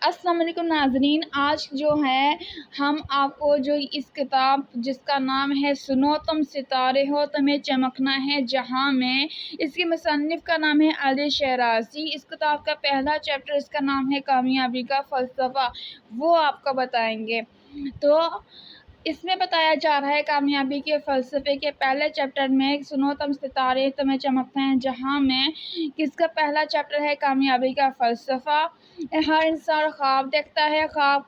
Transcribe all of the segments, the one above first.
السلام علیکم ناظرین، آج جو ہے ہم آپ کو جو اس کتاب جس کا نام ہے سنو تم ستارے ہو تمہیں چمکنا ہے جہاں میں، اس کے مصنف کا نام ہے علی شیرازی۔ اس کتاب کا پہلا چیپٹر، اس کا نام ہے کامیابی کا فلسفہ، وہ آپ کو بتائیں گے۔ تو اس میں بتایا جا رہا ہے کامیابی کے فلسفے کے پہلے چیپٹر میں سنو تم ستارے تمہیں چمکنا ہے جہاں میں، کس کا پہلا چیپٹر ہے کامیابی کا فلسفہ۔ ہر انسان خواب دیکھتا ہے، خواب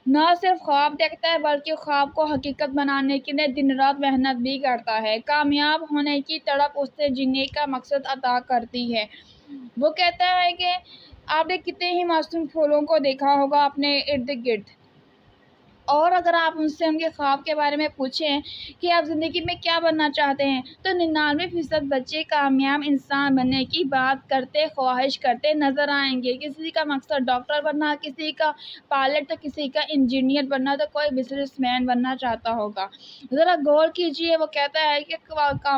نہ صرف خواب دیکھتا ہے بلکہ خواب کو حقیقت بنانے کے لیے دن رات محنت بھی کرتا ہے۔ کامیاب ہونے کی تڑپ اسے جینے کا مقصد عطا کرتی ہے۔ وہ کہتا ہے کہ آپ نے کتنے ہی معصوم پھولوں کو دیکھا ہوگا اپنے ارد گرد، اور اگر آپ ان سے ان کے خواب کے بارے میں پوچھیں کہ آپ زندگی میں کیا بننا چاہتے ہیں تو 99% بچے کامیاب انسان بننے کی بات کرتے، خواہش کرتے نظر آئیں گے۔ کسی کا مقصد ڈاکٹر بننا، کسی کا پائلٹ تو کسی کا انجینئر بننا، تو کوئی بزنس مین بننا چاہتا ہوگا۔ ذرا غور کیجئے، وہ کہتا ہے کہ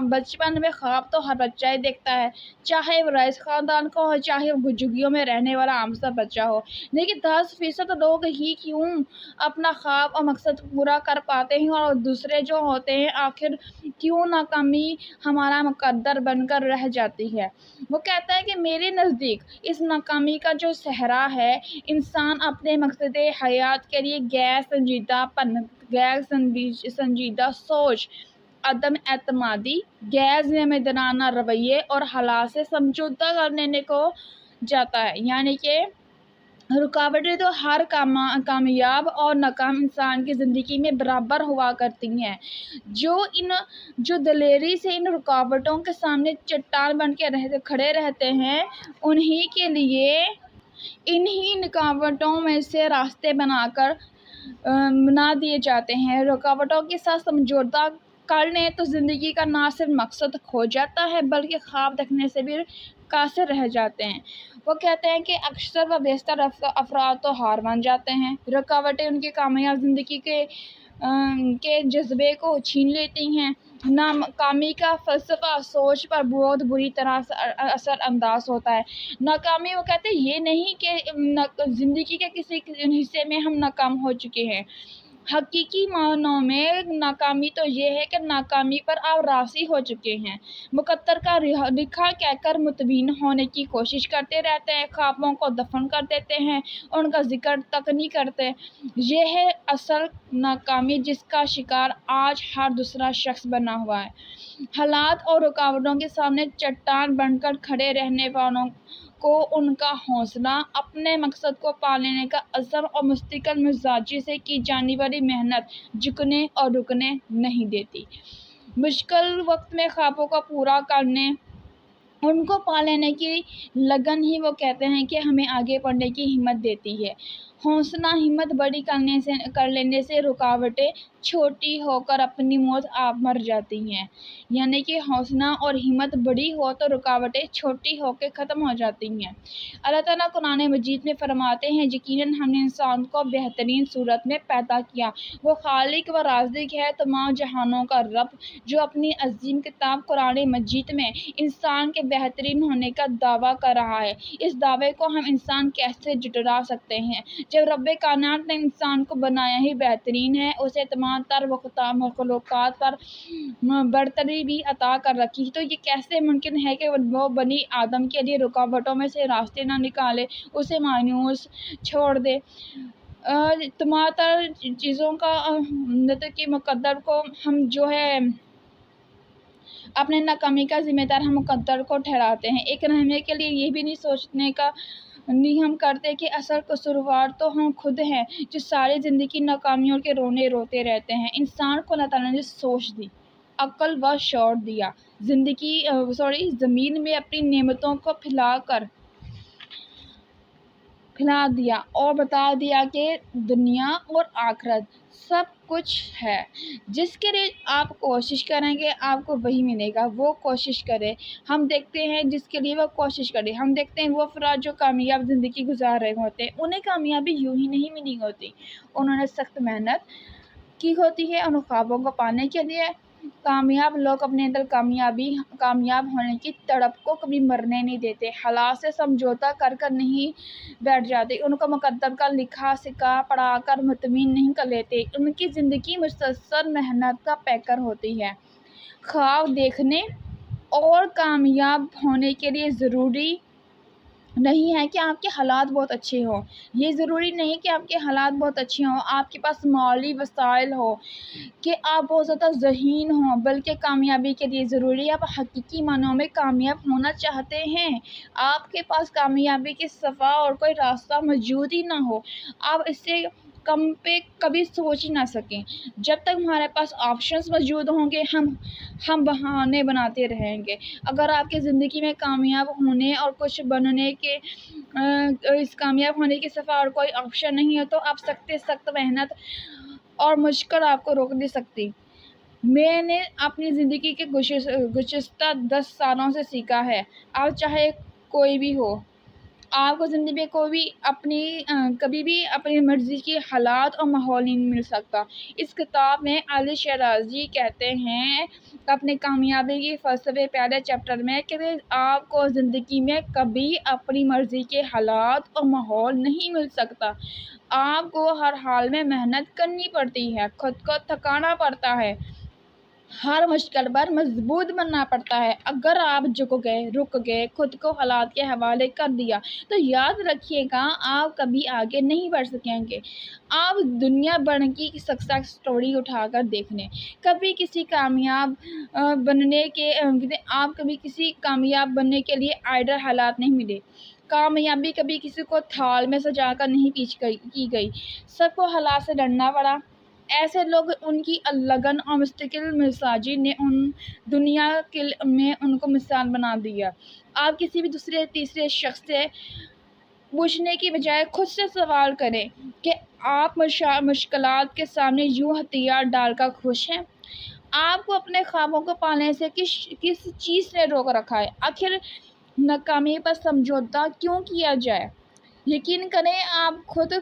بچپن میں خواب تو ہر بچہ ہی دیکھتا ہے، چاہے وہ رئیس خاندان کا ہو، چاہے وہ جھگیوں میں رہنے والا عام سا بچہ ہو، لیکن 10% لوگ ہی کیوں اپنا خواب اور مقصد پورا کر پاتے ہیں، اور دوسرے جو ہوتے ہیں آخر کیوں ناکامی ہمارا مقدر بن کر رہ جاتی ہے۔ وہ کہتا ہے کہ میرے نزدیک اس ناکامی کا جو صحرا ہے، انسان اپنے مقصد حیات کے لیے غیر سنجیدہ سوچ، عدم اعتمادی، غیر ذمہ دارانہ رویے اور حالات سے سمجھوتہ کرنے کو جاتا ہے۔ یعنی کہ رکاوٹیں تو ہر کامیاب اور ناکام انسان کی زندگی میں برابر ہوا کرتی ہیں۔ جو دلیری سے ان رکاوٹوں کے سامنے چٹان بن کے کھڑے رہتے ہیں، انہی کے لیے انہی رکاوٹوں میں سے راستے بنا دیے جاتے ہیں۔ رکاوٹوں کے ساتھ سمجھوتہ کر لیں تو زندگی کا نہ صرف مقصد کھو جاتا ہے بلکہ خواب دیکھنے سے بھی قاصر رہ جاتے ہیں۔ وہ کہتے ہیں کہ اکثر و بیشتر افراد تو ہار مان جاتے ہیں۔ رکاوٹیں ان کی کامیاب زندگی کے جذبے کو چھین لیتی ہیں۔ ناکامی کا فلسفہ سوچ پر بہت بری طرح اثر انداز ہوتا ہے۔ ناکامی، وہ کہتے ہیں، یہ نہیں کہ زندگی کے کسی حصے میں ہم ناکام ہو چکے ہیں۔ حقیقی معنوں میں ناکامی تو یہ ہے کہ ناکامی پر آپ راضی ہو چکے ہیں، مقدر کا لکھا کہہ کر مطمئن ہونے کی کوشش کرتے رہتے ہیں، خوابوں کو دفن کر دیتے ہیں، ان کا ذکر تک نہیں کرتے۔ یہ ہے اصل ناکامی جس کا شکار آج ہر دوسرا شخص بنا ہوا ہے۔ حالات اور رکاوٹوں کے سامنے چٹان بن کر کھڑے رہنے والوں کو ان کا حوصلہ، اپنے مقصد کو پا لینے کا عزم اور مستقل مزاجی سے کی جانے والی محنت جھکنے اور رکنے نہیں دیتی۔ مشکل وقت میں خوابوں کو پورا کرنے، ان کو پا لینے کی لگن ہی، وہ کہتے ہیں کہ ہمیں آگے بڑھنے کی ہمت دیتی ہے۔ حوصلہ ہمت بڑی کر لینے سے رکاوٹیں چھوٹی ہو کر اپنی موت آپ مر جاتی ہیں۔ یعنی کہ حوصلہ اور ہمت بڑی ہو تو رکاوٹیں چھوٹی ہو کے ختم ہو جاتی ہیں۔ اللہ تعالیٰ قرآن مجید میں فرماتے ہیں، یقیناً ہم نے انسان کو بہترین صورت میں پیدا کیا۔ وہ خالق و رازق ہے، تمام جہانوں کا رب، جو اپنی عظیم کتاب قرآن مجید میں انسان کے بہترین ہونے کا دعویٰ کر رہا ہے۔ اس دعوے کو ہم انسان کیسے جھٹلا سکتے ہیں جب رب کائنات نے انسان کو بنایا ہی بہترین ہے، اسے تمام تر مخلوقات پر برتری بھی عطا کر رکھی، تو یہ کیسے ممکن ہے کہ وہ بنی آدم کے لیے رکاوٹوں میں سے راستے نہ نکالے، اسے مایوس چھوڑ دے۔ تمام تر چیزوں کا کی مقدر کو ہم جو ہے اپنے ناکامی کا ذمہ دار ہم مقدر کو ٹھہراتے ہیں۔ ایک رہنے کے لیے یہ بھی نہیں سوچنے کا نہیں ہم کرتے کہ اصل قصوروار تو ہم خود ہیں، جو ساری زندگی ناکامیوں کے رونے روتے رہتے ہیں۔ انسان کو اللہ تعالیٰ نے سوچ دی، عقل و شعور دیا، زمین میں اپنی نعمتوں کو پھیلا دیا اور بتا دیا کہ دنیا اور آخرت سب کچھ ہے، جس کے لیے آپ کوشش کریں گے آپ کو وہی ملے گا۔ وہ کوشش کرے، ہم دیکھتے ہیں جس کے لیے وہ کوشش کرے، ہم دیکھتے ہیں وہ افراد جو کامیاب زندگی گزار رہے ہوتے ہیں، انہیں کامیابی یوں ہی نہیں ملی ہوتی، انہوں نے سخت محنت کی ہوتی ہے ان خوابوں کو پانے کے لیے۔ کامیاب لوگ اپنے اندر کامیاب ہونے کی تڑپ کو کبھی مرنے نہیں دیتے، حالات سے سمجھوتا کر کر نہیں بیٹھ جاتے، ان کو مقدر کا لکھا سکھا پڑھا کر مطمئن نہیں کر لیتے۔ ان کی زندگی مسلسل محنت کا پیکر ہوتی ہے۔ خواب دیکھنے اور کامیاب ہونے کے لیے ضروری نہیں ہے کہ آپ کے حالات بہت اچھے ہوں، یہ ضروری نہیں کہ آپ کے حالات بہت اچھے ہوں، آپ کے پاس مالی وسائل ہو، کہ آپ بہت زیادہ ذہین ہوں، بلکہ کامیابی کے لیے ضروری ہے آپ حقیقی معنوں میں کامیاب ہونا چاہتے ہیں، آپ کے پاس کامیابی کے سوا اور کوئی راستہ موجود ہی نہ ہو، آپ اس سے کم پہ کبھی سوچ ہی نہ سکیں۔ جب تک ہمارے پاس آپشنز موجود ہوں گے ہم بہانے بناتے رہیں گے۔ اگر آپ کی زندگی میں کامیاب ہونے اور کچھ بننے کے اس کامیاب ہونے کے سوا اور کوئی آپشن نہیں ہے تو آپ سخت محنت اور مشکل آپ کو روک نہیں سکتی۔ میں نے اپنی زندگی کے گزشتہ 10 سالوں سے سیکھا ہے، آپ چاہے کوئی بھی ہو، آپ کو زندگی میں کبھی بھی اپنی مرضی کی حالات اور ماحول نہیں مل سکتا۔ اس کتاب میں علی شیرازی کہتے ہیں اپنے کامیابی کے فلسفے پہلے چیپٹر میں کہ آپ کو زندگی میں کبھی اپنی مرضی کے حالات اور ماحول نہیں مل سکتا، آپ کو ہر حال میں محنت کرنی پڑتی ہے، خود کو تھکانا پڑتا ہے، ہر مشکل پر مضبوط بننا پڑتا ہے۔ اگر آپ رک گئے، خود کو حالات کے حوالے کر دیا تو یاد رکھیے گا آپ کبھی آگے نہیں بڑھ سکیں گے۔ آپ دنیا بھر کی سکسیس سٹوری اٹھا کر دیکھ لیں، کبھی کسی کامیاب بننے کے لیے آئیڈل حالات نہیں ملے، کامیابی کبھی کسی کو تھال میں سجا کر نہیں پیش کی گئی، سب کو حالات سے لڑنا پڑا۔ ایسے لوگ ان کی لگن اور مستقل مزاجی نے دنیا میں ان کو مثال بنا دیا۔ آپ کسی بھی دوسرے تیسرے شخص سے پوچھنے کی بجائے خود سے سوال کریں کہ آپ مشکلات کے سامنے یوں ہتھیار ڈال کر خوش ہیں؟ آپ کو اپنے خوابوں کو پانے سے کس چیز نے روک رکھا ہے؟ آخر ناکامی پر سمجھوتا کیوں کیا جائے؟ یقین کریں آپ خود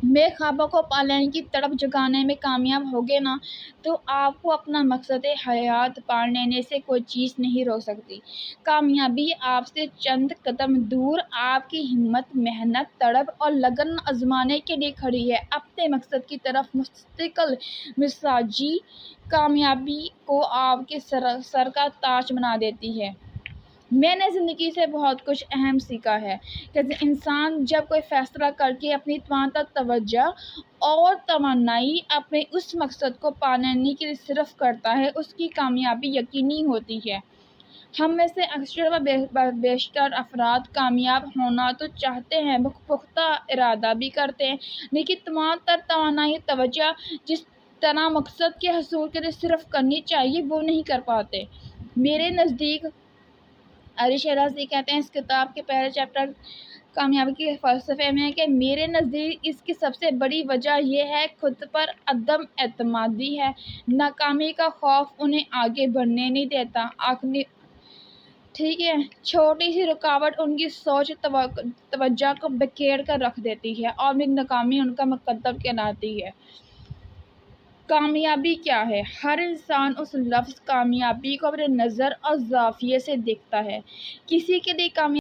میں خوابوں کو پانے کی تڑپ جگانے میں کامیاب ہوگے نا تو آپ کو اپنا مقصد حیات پا لینے سے کوئی چیز نہیں روک سکتی۔ کامیابی آپ سے چند قدم دور آپ کی ہمت، محنت، تڑپ اور لگن آزمانے کے لیے کھڑی ہے۔ اپنے مقصد کی طرف مستقل مزاجی کامیابی کو آپ کے سر کا تاج بنا دیتی ہے۔ میں نے زندگی سے بہت کچھ اہم سیکھا ہے کہ انسان جب کوئی فیصلہ کر کے اپنی تمام توجہ اور توانائی اپنے اس مقصد کو پانے کے لیے صرف کرتا ہے، اس کی کامیابی یقینی ہوتی ہے۔ ہم میں سے اکثر و بیشتر افراد کامیاب ہونا تو چاہتے ہیں، پختہ ارادہ بھی کرتے ہیں، لیکن تمام توانائی اور توجہ جس طرح مقصد کے حصول کے لیے صرف کرنی چاہیے وہ نہیں کر پاتے۔ میرے نزدیک علی شیرازی کہتے ہیں اس کتاب کے پہلے چیپٹر کامیابی کے فلسفے میں کہ میرے نزدیک اس کی سب سے بڑی وجہ یہ ہے خود پر عدم اعتمادی ہے۔ ناکامی کا خوف انہیں آگے بڑھنے نہیں دیتا۔ چھوٹی سی رکاوٹ ان کی سوچ توجہ کو بکھیر کر رکھ دیتی ہے اور ناکامی ان کا مقدر کہلاتی ہے۔ کامیابی کیا ہے؟ ہر انسان اس لفظ کامیابی کو اپنے نظر اور زاویے سے دیکھتا ہے۔ کسی کے لیے کامیابی